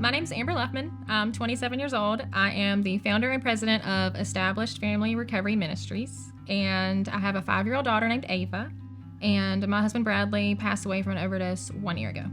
My name's Amber Luffman. I'm 27 years old. I am the founder and president of Established Family Recovery Ministries, and I have a 5-year-old daughter named Ava, and my husband Bradley passed away from an overdose 1 year ago.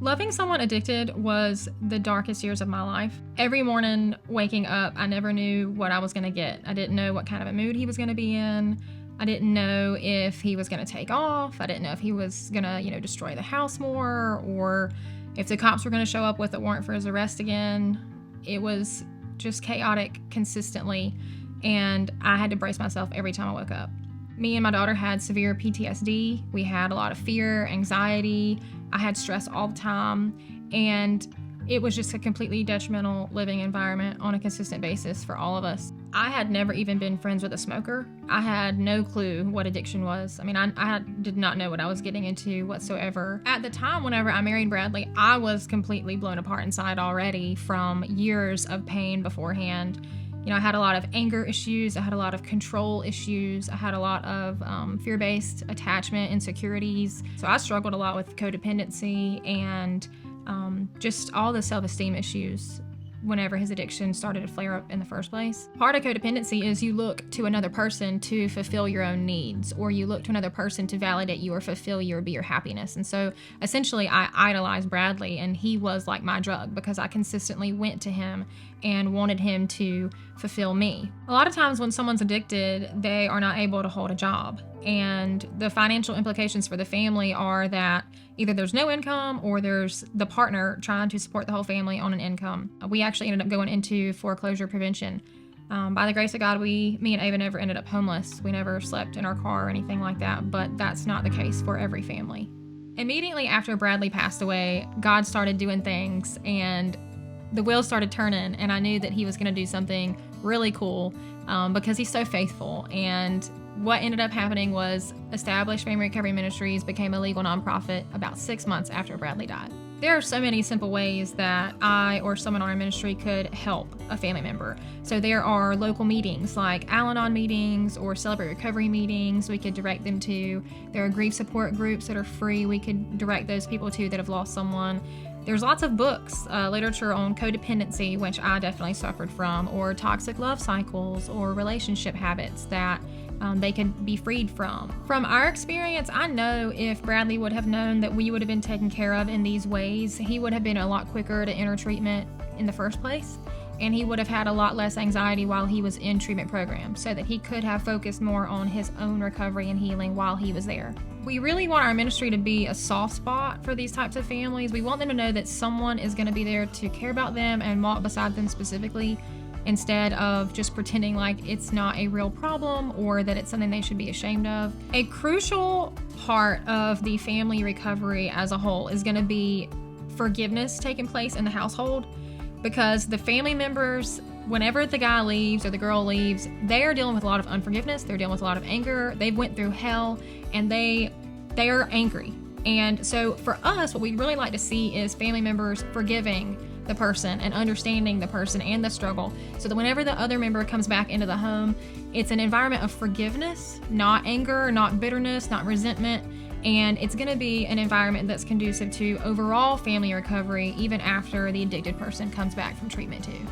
Loving someone addicted was the darkest years of my life. Every morning waking up, I never knew what I was going to get. I didn't know what kind of a mood he was going to be in. I didn't know if he was going to take off. I didn't know if he was going to, destroy the house more, or if the cops were going to show up with a warrant for his arrest again. It was just chaotic consistently, and I had to brace myself every time I woke up. Me and my daughter had severe PTSD. We had a lot of fear, anxiety. I had stress all the time, and it was just a completely detrimental living environment on a consistent basis for all of us. I had never even been friends with a smoker. I had no clue what addiction was. I did not know what I was getting into whatsoever. At the time, whenever I married Bradley, I was completely blown apart inside already from years of pain beforehand. I had a lot of anger issues. I had a lot of control issues. I had a lot of fear-based attachment insecurities. So I struggled a lot with codependency and just all the self-esteem issues whenever his addiction started to flare up in the first place. Part of codependency is you look to another person to fulfill your own needs, or you look to another person to validate you or fulfill you or be your happiness. And so essentially I idolized Bradley, and he was like my drug because I consistently went to him and wanted him to fulfill me. A lot of times when someone's addicted, they are not able to hold a job. And the financial implications for the family are that either there's no income or there's the partner trying to support the whole family on an income. We actually ended up going into foreclosure prevention. By the grace of God, me and Ava never ended up homeless. We never slept in our car or anything like that, but that's not the case for every family. Immediately after Bradley passed away, God started doing things, and the wheels started turning, and I knew that he was going to do something really cool because he's so faithful. And what ended up happening was Established Family Recovery Ministries became a legal nonprofit about 6 months after Bradley died. There are so many simple ways that I or someone in our ministry could help a family member. So there are local meetings like Al-Anon meetings or Celebrate Recovery meetings we could direct them to. There are grief support groups that are free we could direct those people to that have lost someone. There's lots of books, literature on codependency, which I definitely suffered from, or toxic love cycles or relationship habits that they could be freed from. From our experience, I know if Bradley would have known that we would have been taken care of in these ways, he would have been a lot quicker to enter treatment in the first place, and he would have had a lot less anxiety while he was in treatment programs, so that he could have focused more on his own recovery and healing while he was there. We really want our ministry to be a soft spot for these types of families. We want them to know that someone is going to be there to care about them and walk beside them specifically, instead of just pretending like it's not a real problem or that it's something they should be ashamed of. A crucial part of the family recovery as a whole is going to be forgiveness taking place in the household, because the family members, whenever the guy leaves or the girl leaves, they are dealing with a lot of unforgiveness. They're dealing with a lot of anger. They've went through hell, and they are angry. And so for us, what we'd really like to see is family members forgiving the person and understanding the person and the struggle, so that whenever the other member comes back into the home, it's an environment of forgiveness, not anger, not bitterness, not resentment. And it's going to be an environment that's conducive to overall family recovery, even after the addicted person comes back from treatment too.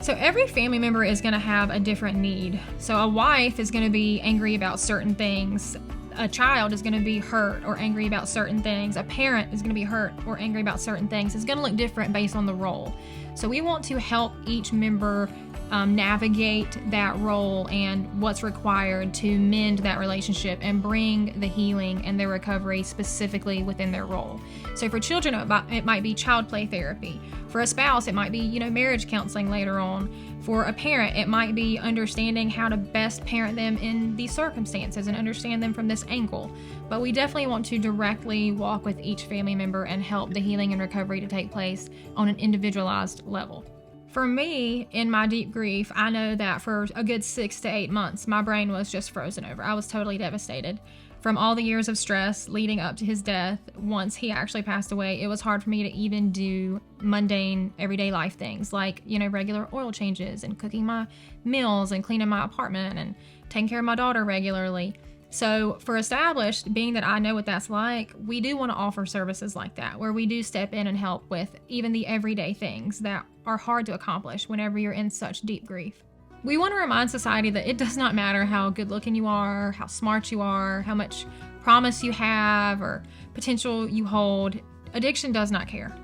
So every family member is going to have a different need. So a wife is going to be angry about certain things. A child is going to be hurt or angry about certain things. A parent is going to be hurt or angry about certain things. It's going to look different based on the role. So we want to help each member navigate that role and what's required to mend that relationship and bring the healing and the recovery specifically within their role. So for children, it might be child play therapy. For a spouse, it might be, marriage counseling later on. For a parent, it might be understanding how to best parent them in these circumstances and understand them from this angle. But we definitely want to directly walk with each family member and help the healing and recovery to take place on an individualized level. For me, in my deep grief, I know that for a good 6 to 8 months, my brain was just frozen over. I was totally devastated. From all the years of stress leading up to his death, once he actually passed away, it was hard for me to even do mundane, everyday life things like, regular oil changes and cooking my meals and cleaning my apartment and taking care of my daughter regularly. So for Established, being that I know what that's like, we do want to offer services like that, where we do step in and help with even the everyday things that are hard to accomplish whenever you're in such deep grief. We want to remind society that it does not matter how good looking you are, how smart you are, how much promise you have or potential you hold. Addiction does not care.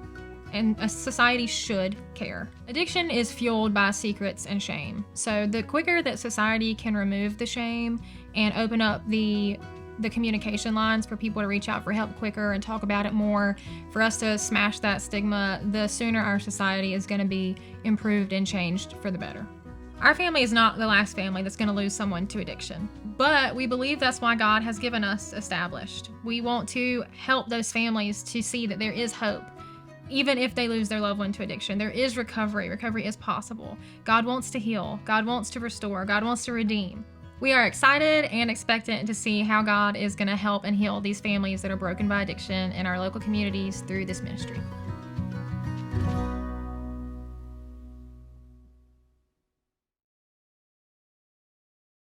And a society should care. Addiction is fueled by secrets and shame. So the quicker that society can remove the shame and open up the communication lines for people to reach out for help quicker and talk about it more, for us to smash that stigma, the sooner our society is going to be improved and changed for the better. Our family is not the last family that's going to lose someone to addiction, but we believe that's why God has given us Established. We want to help those families to see that there is hope. Even if they lose their loved one to addiction, there is recovery. Recovery is possible. God wants to heal. God wants to restore. God wants to redeem. We are excited and expectant to see how God is going to help and heal these families that are broken by addiction in our local communities through this ministry.